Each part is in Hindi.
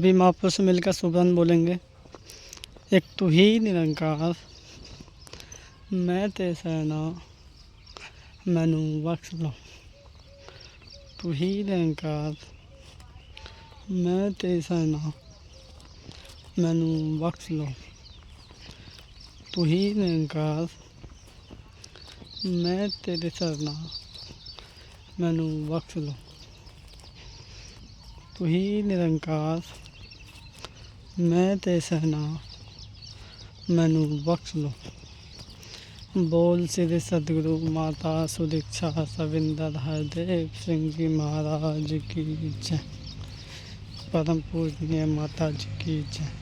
अभी महापुरुष से मिलकर सुबह बोलेंगे, एक तू ही निरंकार मैं ते सहना मैनू बख्श लो। तू ही निरंकार मैं ते सहना मैनू बख्श लो। तू ही निरंकार मैं तेरे सरना मैनू बख्श लो। तू ही निरंकार मैं ते सहना मैनू बख्श लो। बोल श्री सदगुरु माता सुदीक्षा सविंदर हरदेव सिंह जी महाराज की जय। परम पूजनीय माता जी की जय।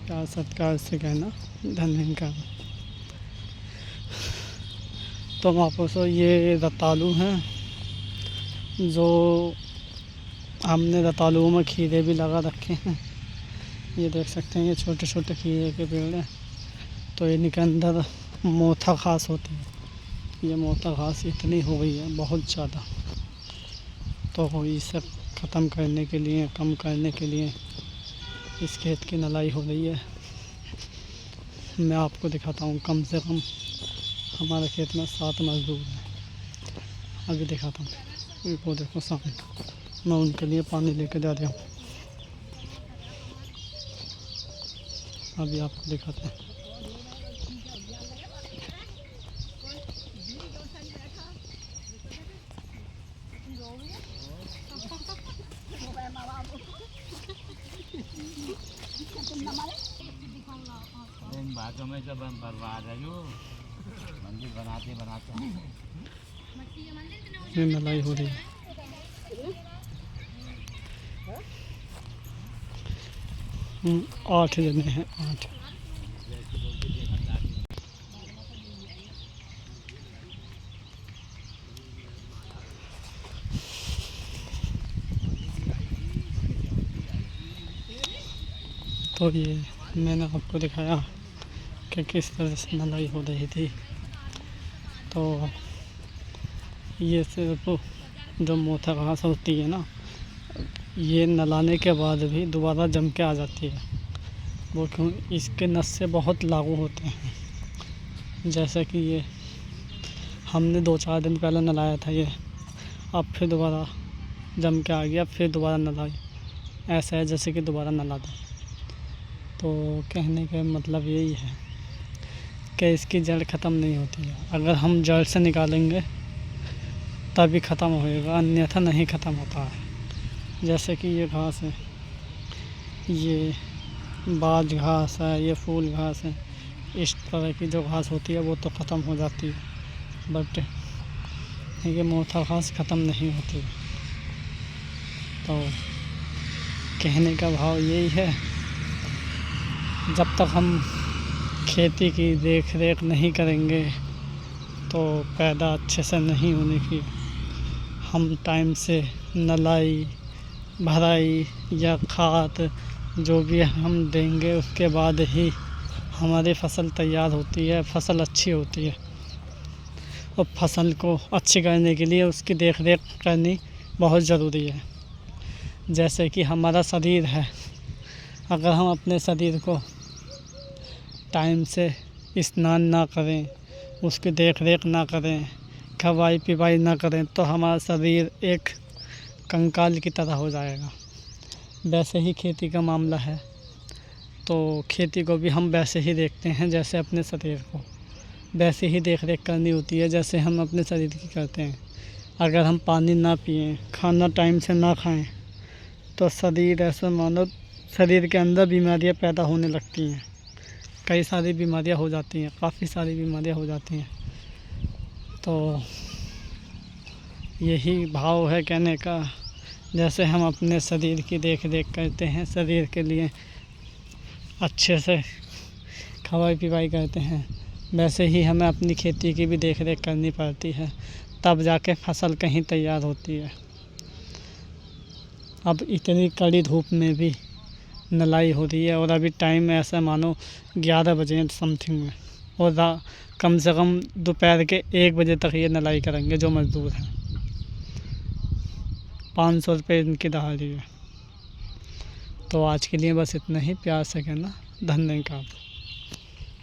प्यार सत्कार से कहना धन्यवाद। तो महापुरुषों, ये रतालू हैं जो हमने रतालुओं में खीरे भी लगा रखे हैं। ये देख सकते हैं, ये छोटे छोटे खीरे के पेड़ हैं। तो इनके अंदर मोथा घास होती है। ये मोथा घास इतनी हो गई है, बहुत ज़्यादा। तो इसे ख़त्म करने के लिए, कम करने के लिए इस खेत की नलाई हो रही है। मैं आपको दिखाता हूँ। कम से कम हमारे खेत में 7 मजदूर हैं। अभी दिखाता हूँ। वो देखो सामने, मैं उनके लिए पानी लेकर जा रहा हूँ। अभी आपको दिखाते हैं। बातों में जब हम बर्बाद है जो मंदिर बनाते बनाते ये नलाई हो रही है। हम 8 जने हैं, 8। तो ये मैंने आपको दिखाया कि किस तरह से नलाई हो रही थी। तो ये सिर्फ जो मोथा घास होती है ना, ये नलाने के बाद भी दोबारा जम के आ जाती है। वो क्यों? इसके नस बहुत लागू होते हैं। जैसे कि ये हमने 2-4 दिन पहले नलाया था, ये अब फिर दोबारा जम के आ गया, फिर दोबारा नलाई। ऐसा है जैसे कि दोबारा नला दें। तो कहने का मतलब यही है कि इसकी जड़ ख़त्म नहीं होती है। अगर हम जड़ से निकालेंगे तभी ख़त्म होएगा, अन्यथा नहीं ख़त्म होता है। जैसे कि ये घास है, ये बाज घास है, ये फूल घास है। इस तरह की जो घास होती है वो तो ख़त्म हो जाती है, बट ये मोथा घास ख़त्म नहीं होती। तो कहने का भाव यही है, जब तक हम खेती की देख रेख नहीं करेंगे तो पैदा अच्छे से नहीं होने की। हम टाइम से नलाई, भराई या खाद जो भी हम देंगे, उसके बाद ही हमारी फसल तैयार होती है, फसल अच्छी होती है। और फसल को अच्छी करने के लिए उसकी देख रेख करनी बहुत ज़रूरी है। जैसे कि हमारा शरीर है, अगर हम अपने शरीर को टाइम से स्नान ना करें, उसकी देख रेख ना करें, खवाई पिवाई ना करें, तो हमारा शरीर एक कंकाल की तरह हो जाएगा। वैसे ही खेती का मामला है। तो खेती को भी हम वैसे ही देखते हैं, जैसे अपने शरीर को वैसे ही देख रेख करनी होती है जैसे हम अपने शरीर की करते हैं। अगर हम पानी ना पिएं, खाना टाइम से ना खाएं, तो शरीर ऐसा मानो शरीर के अंदर बीमारियां पैदा होने लगती हैं। कई सारी बीमारियां हो जाती हैं, काफ़ी सारी बीमारियां हो जाती हैं। तो यही भाव है कहने का, जैसे हम अपने शरीर की देख रेख करते हैं, शरीर के लिए अच्छे से खवाई पिवाई करते हैं, वैसे ही हमें अपनी खेती की भी देख रेख करनी पड़ती है, तब जाके फसल कहीं तैयार होती है। अब इतनी कड़ी धूप में भी नलाई हो रही है, और अभी टाइम ऐसा मानो 11 बजे समथिंग में, और कम से कम दोपहर के 1 बजे तक ये नलाई करेंगे जो मज़दूर हैं। 500 रुपये इनकी दहाड़ी है। तो आज के लिए बस इतना ही, प्यार से कहना धन्यवाद।